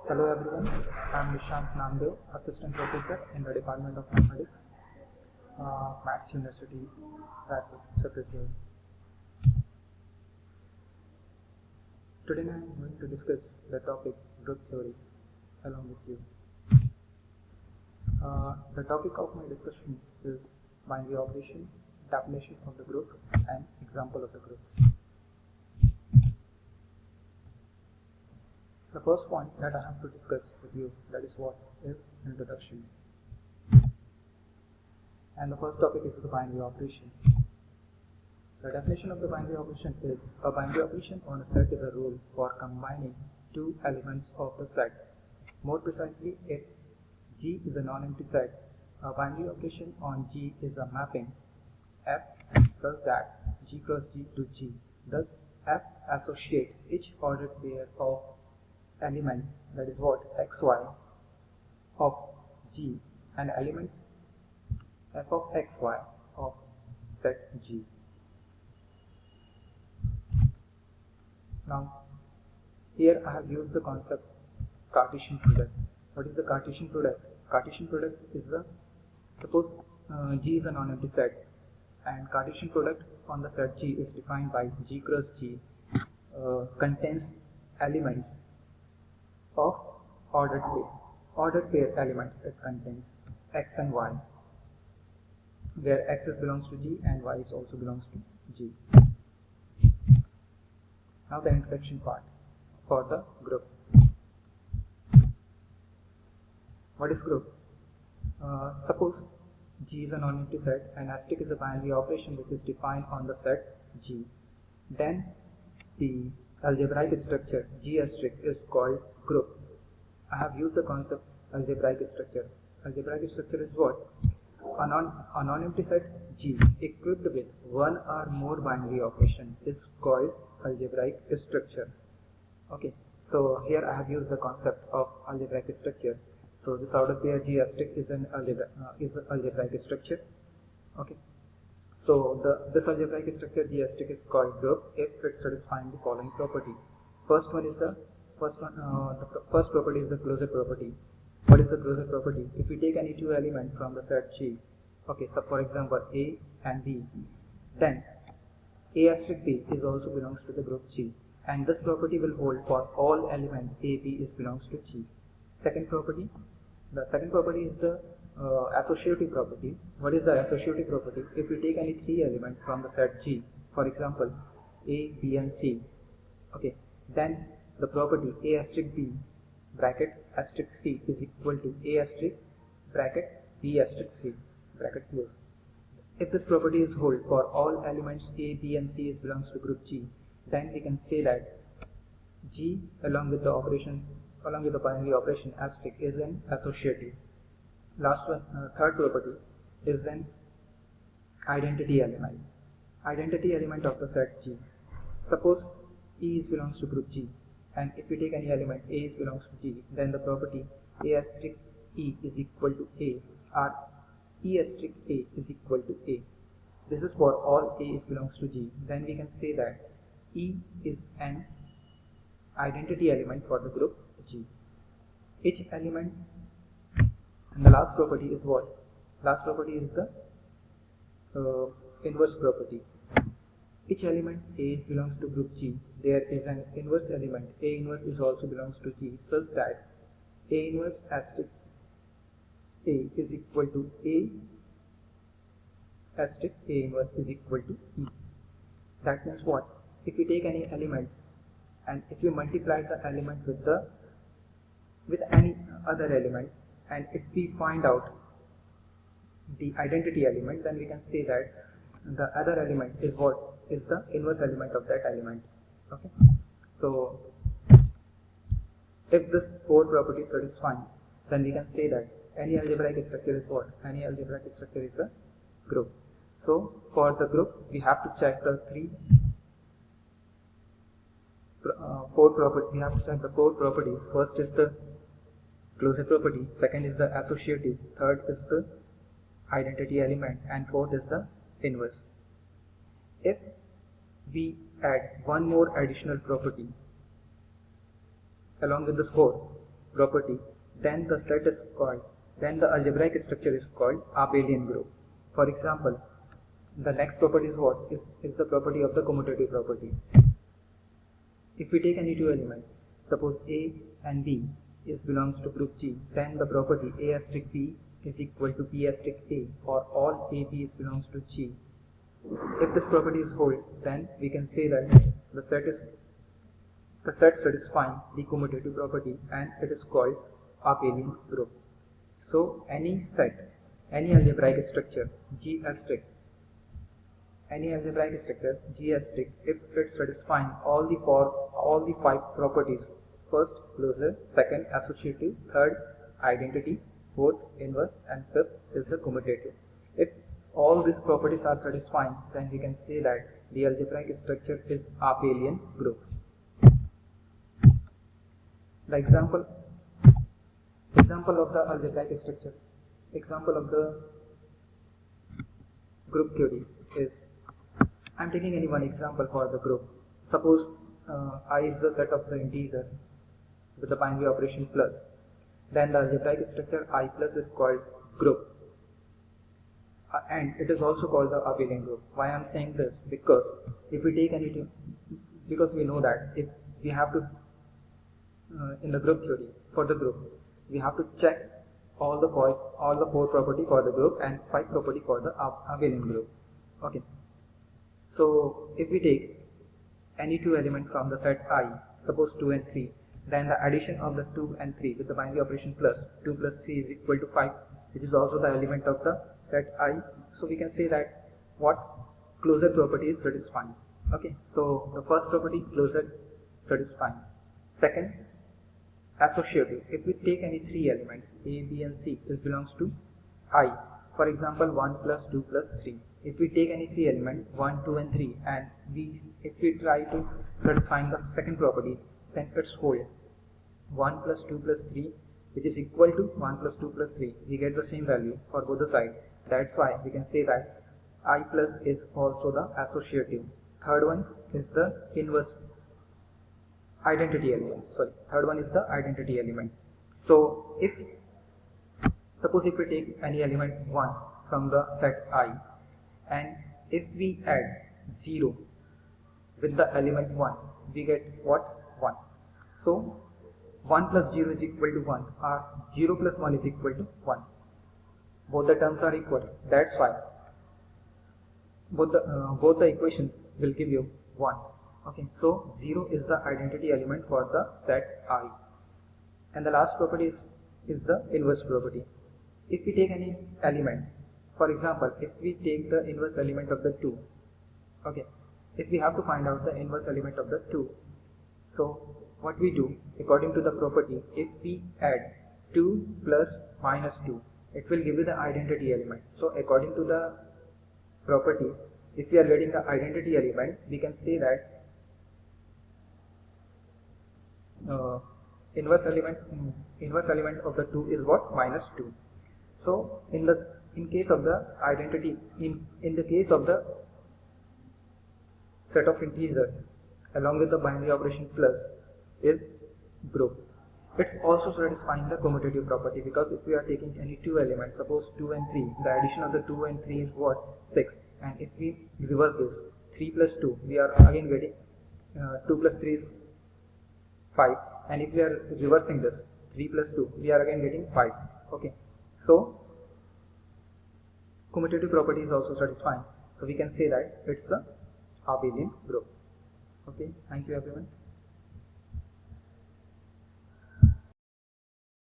Hello everyone, I am Nishant Namdev, Assistant Professor in the Department of Mathematics, Maths University, Raipur, Chhattisgarh. Today I am going to discuss the topic group theory along with you. The topic of my discussion is binary operation, definition of the group, and example of the group. The first point that I have to discuss with you, that is what is introduction. And the first topic is the binary operation. The definition of the binary operation is a binary operation on a set is a rule for combining two elements of the set. More precisely, if G is a non-empty set, a binary operation on G is a mapping F such that G cross G to G. Thus, F associates each ordered pair of elements, that is what, xy of G, and element f of xy of set G. Now, here I have used the concept Cartesian product. What is the Cartesian product? Cartesian product is the, suppose G is a non-empty set, and Cartesian product on the set G is defined by G cross G contains elements of ordered pair elements. It contains x and y, where x belongs to G and y is also belongs to G. Now the introduction part for the group. What is group? Suppose G is a non-empty set and asterisk is a binary operation which is defined on the set G. Then the algebraic structure G asterisk is called group. I have used the concept algebraic structure. Algebraic structure is what? A non-empty set G equipped with one or more binary operation is called algebraic structure. Okay, so here I have used the concept of algebraic structure. So this order pair G asterisk is an algebraic structure. Okay, so this algebraic structure G asterisk is called group if it satisfies the following property. The first property is the closure property. What is the closure property? If we take any two elements from the set G, okay, so for example A and B, then A asterisk B is also belongs to the group G, and this property will hold for all elements A, B is belongs to G. Second property, the second property is the associative property. What is the associative property? If we take any three elements from the set G, for example A, B and C, okay, then the property A asterisk B bracket asterisk C is equal to A asterisk bracket B asterisk C bracket close. If this property is hold for all elements A, B and C is belongs to group G, then we can say that G along with the binary operation asterisk is an associative. Last one, third property is an identity element. Identity element of the set G. Suppose E is belongs to group G, and if we take any element A is belongs to G, then the property A asterisk E is equal to A, or E asterisk A is equal to A. This is for all A is belongs to G. Then we can say that E is an identity element for the group G. Each element, and the last property is what? Last property is the inverse property. Each element A is belongs to group G. There is an inverse element A inverse is also belongs to G, such that A inverse asterisk A is equal to A asterisk A inverse is equal to E. That means what? If we take any element and if you multiply the element with any other element, and if we find out the identity element, then we can say that the other element is what? Is the inverse element of that element. Okay, so if this four properties satisfy, then we can say that any algebraic structure is what? Any algebraic structure is a group. So for the group we have to check the four properties. We have to check the four properties. First is the closure property, second is the associative, third is the identity element, and fourth is the inverse. If we add one more additional property along with this 4, property, then the set is called, then the algebraic structure is called abelian group. For example, the next property is what? Is the property of the commutative property. If we take any two elements, suppose A and B belongs to group G, then the property A asterisk B is equal to B asterisk A for all AB belongs to G. If this property is hold, then we can say that the set satisfying the commutative property and it is called abelian group. So any set, any algebraic structure G asterisk, if it satisfying all the five properties: first, closure; second, associative; third, identity; fourth, inverse; and fifth is the commutative. If all these properties are satisfying, then we can say that the algebraic structure is abelian group. The example of the algebraic structure, example of the group theory is, I am taking any one example for the group. Suppose I is the set of the integer with the binary operation plus. Then the algebraic structure I plus is called group. And it is also called the abelian group. Why I am saying this? Because if we take any, because we know that if we have to, in the group theory, for the group, we have to check all the four property for the group and 5 property for the abelian group. Okay. So if we take any two elements from the set I, suppose 2 and 3, then the addition of the 2 and 3 with the binary operation plus 2 plus 3 is equal to 5, which is also the element of the set I. So we can say that what closure property is satisfying. Okay, so the first property, closure, satisfying. Second, associative. If we take any three elements A, B and C, this belongs to I. For example, 1 plus 2 plus 3. If we take any three elements 1, 2 and 3 and if we try to satisfy the second property, then it's whole. 1 plus 2 plus 3, which is equal to 1 plus 2 plus 3. We get the same value for both the sides. That's why we can say that I plus is also the associative. Third one is the inverse identity element. Third one is the identity element. So suppose if we take any element 1 from the set I, and if we add 0 with the element 1, we get what? 1. So 1 plus 0 is equal to 1, or 0 plus 1 is equal to 1. Both the terms are equal. That's why both the equations will give you 1. Okay, so 0 is the identity element for the set I. And the last property is the inverse property. If we take any element, for example, if we take the inverse element of the 2, okay, if we have to find out the inverse element of the 2, so what we do, according to the property, if we add 2 plus minus 2, it will give you the identity element. So according to the property, if we are getting the identity element, we can say that inverse element of the 2 is what? Minus 2. So in case of the identity, in the case of the set of integers along with the binary operation plus is group. It's also satisfying the commutative property, because if we are taking any two elements, suppose 2 and 3, the addition of the 2 and 3 is what? 6. And if we reverse this, 3 plus 2, we are again getting 2 plus 3 is 5. And if we are reversing this, 3 plus 2, we are again getting 5. Okay, so commutative property is also satisfying. So we can say that it's the abelian group. Okay, thank you everyone.